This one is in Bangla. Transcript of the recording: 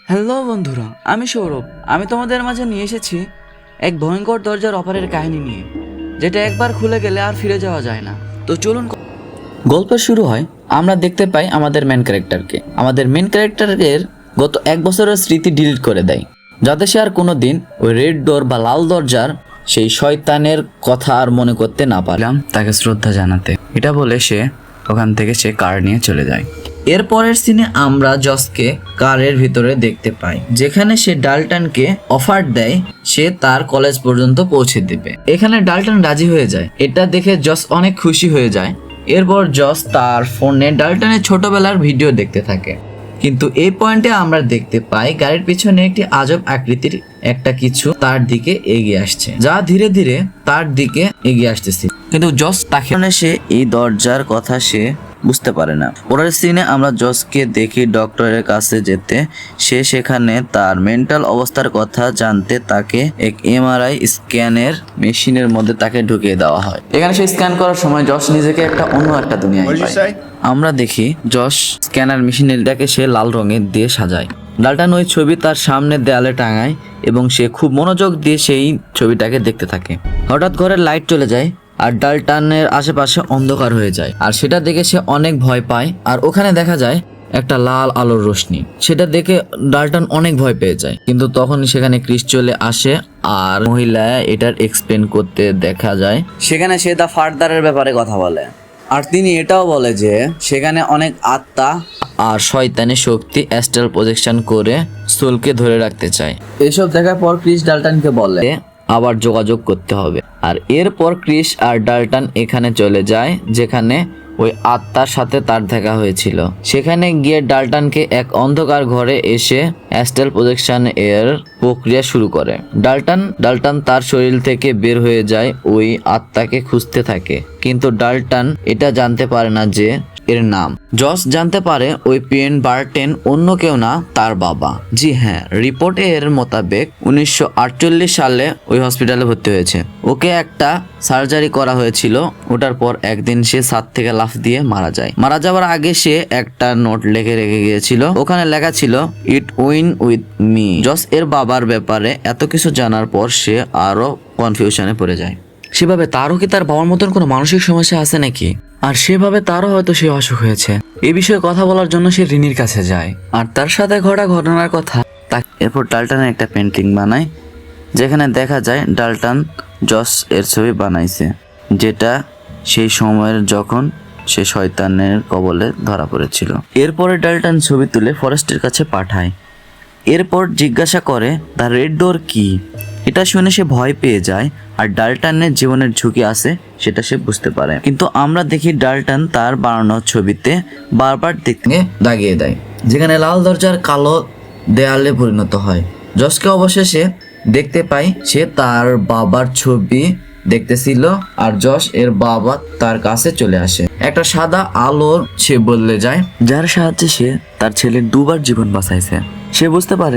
হ্যালো বন্ধুরা, আমি সৌরভ। আমি তোমাদের মাঝে নিয়ে এসেছি এক ভয়ঙ্কর দরজার অপারের কাহিনী নিয়ে, যেটা একবার খুলে গেলে আর ফিরে যাওয়া যায় না। তো চলুন। গল্প শুরু হয়, আমরা দেখতে পাই আমাদের মেন ক্যারেক্টারের গত 1 বছরের স্মৃতি ডিলিট করে দেয়, যাতে সে আর কোনো দিন ওই রেড ডোর বা লাল দরজার সেই শয়তানের কথা আর মনে করতে না পারলাম তাকে শ্রদ্ধা জানাতে। এটা বলে সে ওখান থেকে সে কার নিয়ে চলে যায়। এরপরের সিনে আমরা জসকে কারের ভিতরে দেখতে পাই, যেখানে সে ডাল্টনকে অফার দেয় সে তার কলেজ পর্যন্ত পৌঁছে দেবে। এখানে ডাল্টন রাজি হয়ে যায়। এটা দেখে জস অনেক খুশি হয়ে যায়। এরপর জস তার ফোনে ডাল্টনের ছোটবেলার ভিডিও দেখতে থাকে, কিন্তু এই পয়েন্টে আমরা দেখতে পাই গাড়ির পিছনে একটি আজব আকৃতির একটা কিছু তার দিকে এগিয়ে আসছে, যা ধীরে ধীরে তার দিকে এগিয়ে আসতেছে। কিন্তু জস তাকে সে এই দরজার কথা সে বুঝতে পারে না। পরের সিনে আমরা জসকে দেখি ডক্টরের কাছে যেতে। সে সেখানে তার মেন্টাল অবস্থার কথা জানতে তাকে এক এমআরআই স্ক্যানের মেশিনের মধ্যে তাকে ঢুকিয়ে দেওয়া হয়। এখানে সে স্ক্যান করার সময় জস নিজেকে অন্য একটা দুনিয়ায় পায়। আমরা দেখি জস স্ক্যানার মেশিনটাকে সে লাল রঙের দিয়ে সাজায়। ডাল্টন ওই ছবি তার সামনে দেয়ালে টাঙায় এবং সে খুব মনোযোগ দিয়ে সেই ছবিটাকে দেখতে থাকে। হঠাৎ ঘরের লাইট চলে যায় আর ডাল্টনের আশেপাশে অন্ধকার হয়ে যায়, আর সেটা দেখে সে অনেক ভয় পায়। আর ওখানে দেখা যায় একটা লাল আলোর রোশনি। সেটা দেখে ডাল্টন অনেক ভয় পেয়ে যায়, কিন্তু তখন সেখানে ক্রিস চলে আসে আর মহিলা এটার এক্সপ্লেন করতে দেখা যায়। সেখানে সে দা ফার্দারের ব্যাপারে কথা বলে, আর তিনি এটাও বলে যে সেখানে অনেক আত্মা আর শয়তানি শক্তি অ্যাস্ট্রাল প্রজেকশন করে সোলকে ধরে রাখতে চায়। এসব দেখার পর ক্রিস ডাল্টনকে বলে আবার যোগাযোগ করতে হবে। আর এরপর ক্রিস আর ডাল্টন এখানে চলে যায় যেখানে ওই আত্মার সাথে তার দেখা হয়েছিল। সেখানে গিয়ে ডাল্টনকে এক অন্ধকার ঘরে এসে অ্যাস্ট্রাল প্রজেকশন এর প্রক্রিয়া শুরু করে। ডাল্টন তার শরীর থেকে বের হয়ে যায়, ওই আত্মাকে খুঁজতে থাকে, কিন্তু ডাল্টন এটা জানতে পারে না যে এর নাম। জস জানতে পারে ওই পিয়েন বার্টেন অন্য কেউ না, তার বাবা। জি হ্যাঁ, রিপোর্ট এর মোতাবেক 1948 সালে ওই হসপিটালে ভর্তি হয়েছে। ওকে একটা সার্জারি করা হয়েছিল। ওটার পর একদিন সে ছাদ থেকে লাফ দিয়ে মারা যায়। মারা যাওয়ার আগে সে একটা নোট লিখে রেখে গিয়েছিল। ওখানে লেখা ছিল ইট উইন উইথ মি। জস এর বাবার ব্যাপারে এত কিছু জানার পর সে আরো কনফিউশনে পড়ে যায়। সেভাবে তারও কি তার বাবার মতন কোনো মানসিক সমস্যা আছে নাকি, আর সেভাবে তারও হয়তো সে অসুখ হয়েছে। এই বিষয়ে কথা বলার জন্য সে রিনির কাছে যায় আর তার সাথে ঘটা ঘটনার কথা। এরপর ডাল্টনের একটা পেন্টিং বানায়, যেখানে দেখা যায় ডাল্টন জস এর ছবি বানাইছে, যেটা সেই সময়ের যখন সে শয়তানের কবলে ধরা পড়েছিল। এরপরে ডাল্টন ছবি তুলে ফরেস্টের কাছে পাঠায়। এরপর জিজ্ঞাসা করে দ্য রেড ডোর কি। এটা শুনে সে ভয় পেয়ে যায় আর ডাল্টনের জীবনের ঝুঁকি আছে সেটা সে বুঝতে পারে। কিন্তু আমরা দেখি ডাল্টন তার বানানো ছবিতে বারবার দেখতে দাগিয়ে দেয়, যেখানে লাল দরজার কালো দেয়ালে পরিণত হয়। জসকে অবশেষে দেখতে পাই সে তার বাবার ছবি দেখতেছিল আর জস এর বাবা তার কাছে চলে আসে। একটা সাদা আলো সে বদলে যায়, যার সাহায্যে সে তার ছেলের 2বার জীবন বাঁচাইছে। সে বুঝতে পারে